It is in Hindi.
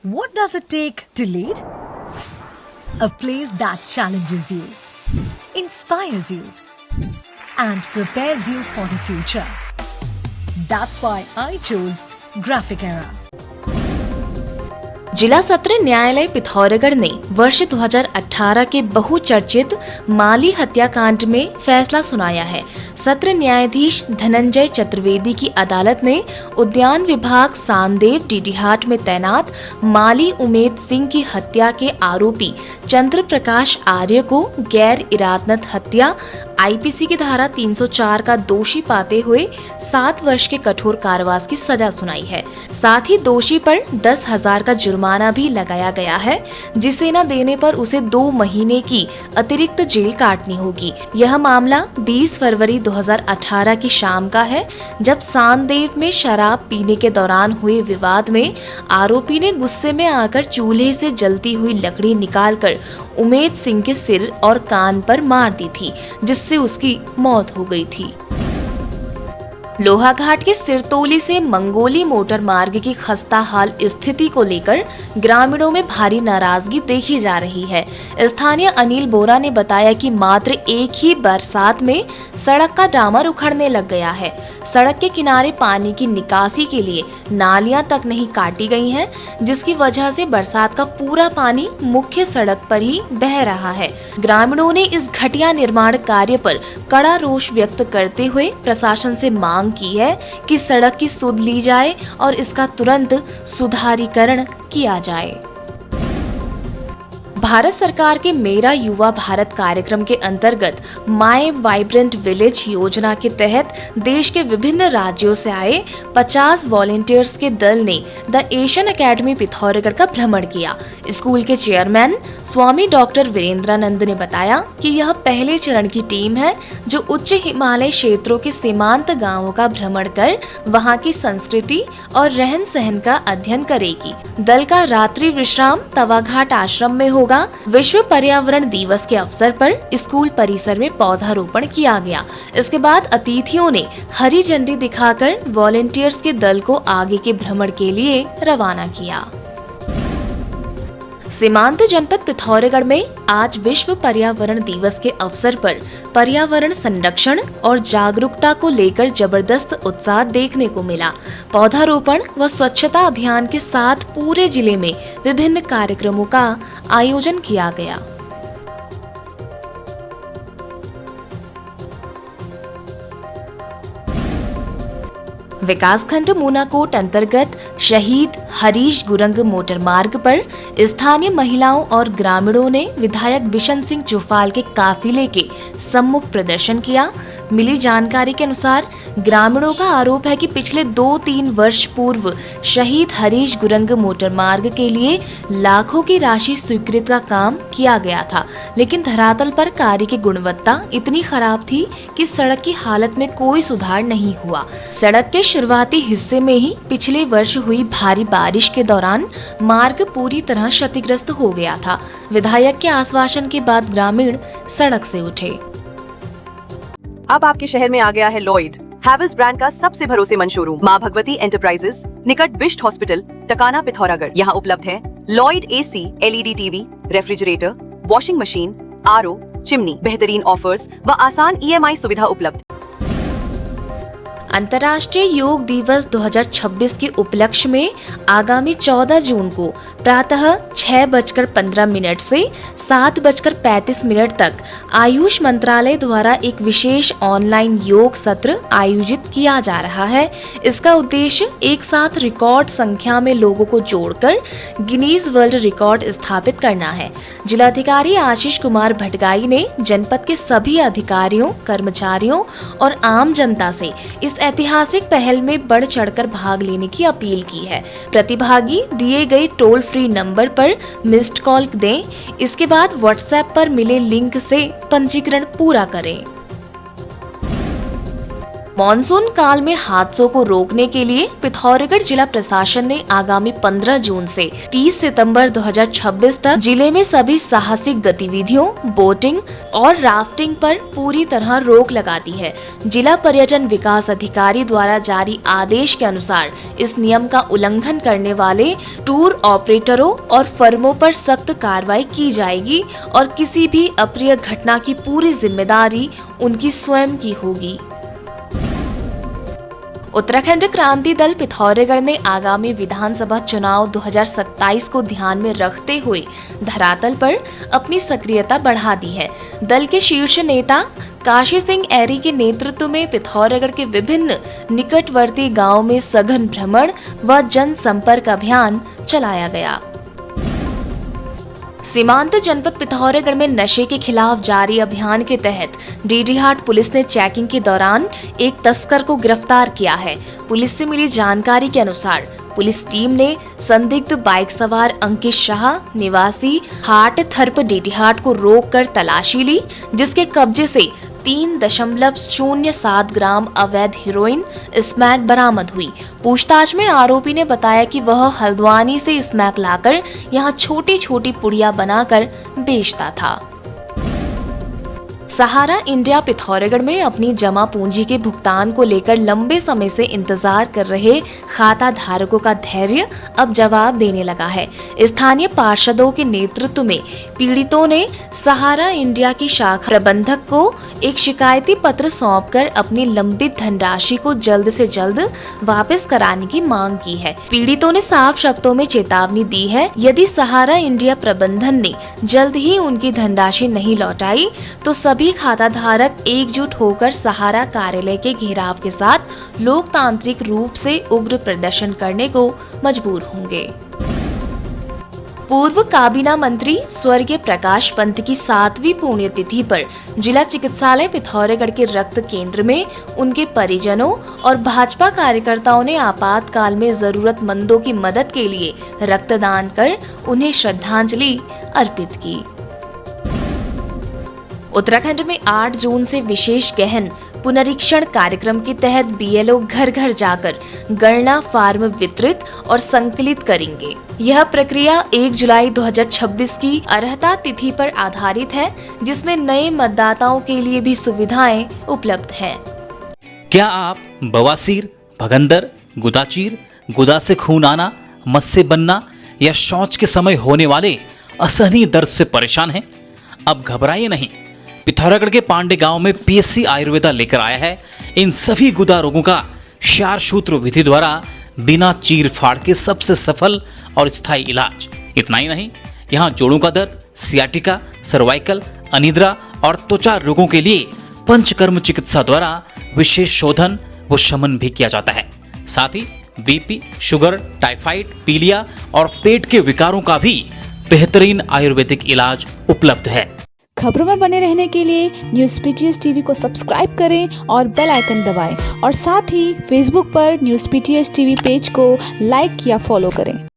What does it take to lead? A place that challenges you, inspires you, and prepares you for the future. That's why I chose Graphic Era. जिला सत्र न्यायालय पिथौरागढ़ ने वर्ष 2018 के बहुचर्चित माली हत्याकांड में फैसला सुनाया है। सत्र न्यायाधीश धनंजय चतुर्वेदी की अदालत ने उद्यान विभाग सांदेव डीडीहाट में तैनात माली उमेद सिंह की हत्या के आरोपी चंद्र प्रकाश आर्य को गैर इरादत हत्या आईपीसी की धारा 304 का दोषी पाते हुए 7 वर्ष के कठोर कारावास की सजा सुनाई है। साथ ही दोषी पर 10,000 का जुर्माना भी लगाया गया है, जिसे न देने पर उसे 2 महीने की अतिरिक्त जेल काटनी होगी। यह मामला 20 फरवरी 2018 की शाम का है, जब सांदेव में शराब पीने के दौरान हुए विवाद में आरोपी ने गुस्से में आकर चूल्हे से जलती हुई लकड़ी निकालकर उमेद सिंह के सिर और कान पर मार दी थी, जिससे उसकी मौत हो गई थी। लोहाघाट के सिरतोली से मंगोली मोटर मार्ग की खस्ता हाल स्थिति को लेकर ग्रामीणों में भारी नाराजगी देखी जा रही है। स्थानीय अनिल बोरा ने बताया कि मात्र एक ही बरसात में सड़क का डामर उखड़ने लग गया है। सड़क के किनारे पानी की निकासी के लिए नालियां तक नहीं काटी गई हैं, जिसकी वजह से बरसात का पूरा पानी मुख्य सड़क पर ही बह रहा है। ग्रामीणों ने इस घटिया निर्माण कार्य पर कड़ा रोष व्यक्त करते हुए प्रशासन से मांग की है कि सड़क की सुध ली जाए और इसका तुरंत सुधारीकरण किया जाए। भारत सरकार के मेरा युवा भारत कार्यक्रम के अंतर्गत माय वाइब्रेंट विलेज योजना के तहत देश के विभिन्न राज्यों से आए 50 वॉलेंटियर्स के दल ने द एशियन एकेडमी पिथौरागढ़ का भ्रमण किया। स्कूल के चेयरमैन स्वामी डॉक्टर वीरेंद्रानंद ने बताया कि यह पहले चरण की टीम है जो उच्च हिमालय क्षेत्रों के सीमांत गाँवों का भ्रमण कर वहाँ की संस्कृति और रहन सहन का अध्ययन करेगी। दल का रात्रि विश्राम तवाघाट आश्रम में होगा। विश्व पर्यावरण दिवस के अवसर पर स्कूल परिसर में पौधारोपण किया गया। इसके बाद अतिथियों ने हरी झंडी दिखाकर वॉलेंटियर्स के दल को आगे के भ्रमण के लिए रवाना किया। सीमांत जनपद पिथौरागढ़ में आज विश्व पर्यावरण दिवस के अवसर पर पर्यावरण संरक्षण और जागरूकता को लेकर जबरदस्त उत्साह देखने को मिला। पौधारोपण व स्वच्छता अभियान के साथ पूरे जिले में विभिन्न कार्यक्रमों का आयोजन किया गया। विकासखंड मूनाकोट अंतर्गत शहीद हरीश गुरंग मोटर मार्ग पर स्थानीय महिलाओं और ग्रामीणों ने विधायक बिशन सिंह चुफाल के काफिले के सम्मुख प्रदर्शन किया। मिली जानकारी के अनुसार ग्रामीणों का आरोप है कि पिछले 2-3 वर्ष पूर्व शहीद हरीश गुरंग मोटर मार्ग के लिए लाखों की राशि स्वीकृत का काम किया गया था, लेकिन धरातल पर कार्य की गुणवत्ता इतनी खराब थी कि सड़क की हालत में कोई सुधार नहीं हुआ। सड़क के शुरुआती हिस्से में ही पिछले वर्ष हुई भारी बारिश के दौरान मार्ग पूरी तरह क्षतिग्रस्त हो गया था। विधायक के आश्वासन के बाद ग्रामीण सड़क से उठे। अब आपके शहर में आ गया है लॉयड, हैवेल्स ब्रांड का सबसे भरोसेमंद शोरूम, माँ भगवती एंटरप्राइजेस, निकट बिष्ट हॉस्पिटल, टकाना पिथौरागढ़। यहाँ उपलब्ध है Lloyd AC, LED TV, refrigerator, washing machine, RO, chimney. बेहतरीन ऑफर्स व आसान ईएमआई सुविधा उपलब्ध। अंतर्राष्ट्रीय योग दिवस 2026 के उपलक्ष्य में आगामी 14 जून को प्रातः 6:15 से 7:35 तक आयुष मंत्रालय द्वारा एक विशेष ऑनलाइन योग सत्र आयोजित किया जा रहा है। इसका उद्देश्य एक साथ रिकॉर्ड संख्या में लोगों को जोड़कर गिनीज वर्ल्ड रिकॉर्ड स्थापित करना है। जिलाधिकारी आशीष कुमार भटगाई ने जनपद के सभी अधिकारियों, कर्मचारियों और आम जनता से इस ऐतिहासिक पहल में बढ़ चढ़कर भाग लेने की अपील की है। प्रतिभागी दिए गए टोल फ्री नंबर पर मिस्ड कॉल दें। इसके बाद व्हाट्सएप पर मिले लिंक से पंजीकरण पूरा करें। मॉनसून काल में हादसों को रोकने के लिए पिथौरागढ़ जिला प्रशासन ने आगामी 15 जून से 30 सितंबर 2026 तक जिले में सभी साहसिक गतिविधियों, बोटिंग और राफ्टिंग पर पूरी तरह रोक लगा दी है। जिला पर्यटन विकास अधिकारी द्वारा जारी आदेश के अनुसार इस नियम का उल्लंघन करने वाले टूर ऑपरेटरों और फर्मों पर सख्त कार्रवाई की जाएगी और किसी भी अप्रिय घटना की पूरी जिम्मेदारी उनकी स्वयं की होगी। उत्तराखंड क्रांति दल पिथौरागढ़ ने आगामी विधानसभा चुनाव 2027 को ध्यान में रखते हुए धरातल पर अपनी सक्रियता बढ़ा दी है। दल के शीर्ष नेता काशी सिंह ऐरी के नेतृत्व में पिथौरागढ़ के विभिन्न निकटवर्ती गांवों में सघन भ्रमण व जनसंपर्क अभियान चलाया गया। सीमांत जनपद पिथौरागढ़ में नशे के खिलाफ जारी अभियान के तहत डीडीहाट पुलिस ने चेकिंग के दौरान एक तस्कर को गिरफ्तार किया है। पुलिस से मिली जानकारी के अनुसार पुलिस टीम ने संदिग्ध बाइक सवार अंकित शाह निवासी हाट थर्प डीडीहाट को रोककर तलाशी ली, जिसके कब्जे से 3.07 ग्राम अवैध हेरोइन स्मैक बरामद हुई। पूछताछ में आरोपी ने बताया कि वह हल्द्वानी से स्मैक लाकर यहां छोटी छोटी पुड़िया बनाकर बेचता था। सहारा इंडिया पिथौरागढ़ में अपनी जमा पूंजी के भुगतान को लेकर लंबे समय से इंतजार कर रहे खाता धारकों का धैर्य अब जवाब देने लगा है। स्थानीय पार्षदों के नेतृत्व में पीड़ितों ने सहारा इंडिया की शाखा प्रबंधक को एक शिकायती पत्र सौंपकर अपनी लंबित धनराशि को जल्द से जल्द वापस कराने की मांग की है। पीड़ितों ने साफ शब्दों में चेतावनी दी है, यदि सहारा इंडिया प्रबंधन ने जल्द ही उनकी धनराशि नहीं लौटाई तो सभी खाता धारक एकजुट होकर सहारा कार्यालय के घेराव के साथ लोकतांत्रिक रूप से उग्र प्रदर्शन करने को मजबूर होंगे। पूर्व काबीना मंत्री स्वर्गीय प्रकाश पंत की 7वीं पुण्यतिथि पर जिला चिकित्सालय पिथौरागढ़ के रक्त केंद्र में उनके परिजनों और भाजपा कार्यकर्ताओं ने आपातकाल में जरूरतमंदों की मदद के लिए रक्तदान कर उन्हें श्रद्धांजलि अर्पित की। उत्तराखंड में 8 जून से विशेष गहन पुनरीक्षण कार्यक्रम के तहत बीएलओ घर घर जाकर गणना फार्म वितरित और संकलित करेंगे। यह प्रक्रिया 1 जुलाई 2026 की अर्हता तिथि पर आधारित है, जिसमें नए मतदाताओं के लिए भी सुविधाएं उपलब्ध हैं। क्या आप बवासीर, भगंदर, गुदाचीर, गुदा से खून आना, मस्से बनना या शौच के समय होने वाले असहनीय दर्द से परेशान हैं? अब घबराइए नहीं। पिथौरागढ़ के पांडे गांव में पीएससी आयुर्वेदा लेकर आया है इन सभी गुदा रोगों का क्षार सूत्र विधि द्वारा बिना चीर फाड़ के सबसे सफल और स्थायी इलाज। इतना ही नहीं, यहाँ जोड़ों का दर्द, सियाटिका, सर्वाइकल, अनिद्रा और त्वचा रोगों के लिए पंचकर्म चिकित्सा द्वारा विशेष शोधन व शमन भी किया जाता है। साथ ही बीपी, शुगर, टाइफाइड, पीलिया और पेट के विकारों का भी बेहतरीन आयुर्वेदिक इलाज उपलब्ध है। खबरों में बने रहने के लिए न्यूज़ पीटीएस टीवी को सब्सक्राइब करें और बेल आइकन दबाएं और साथ ही फेसबुक पर न्यूज़ पीटीएस टीवी पेज को लाइक या फॉलो करें।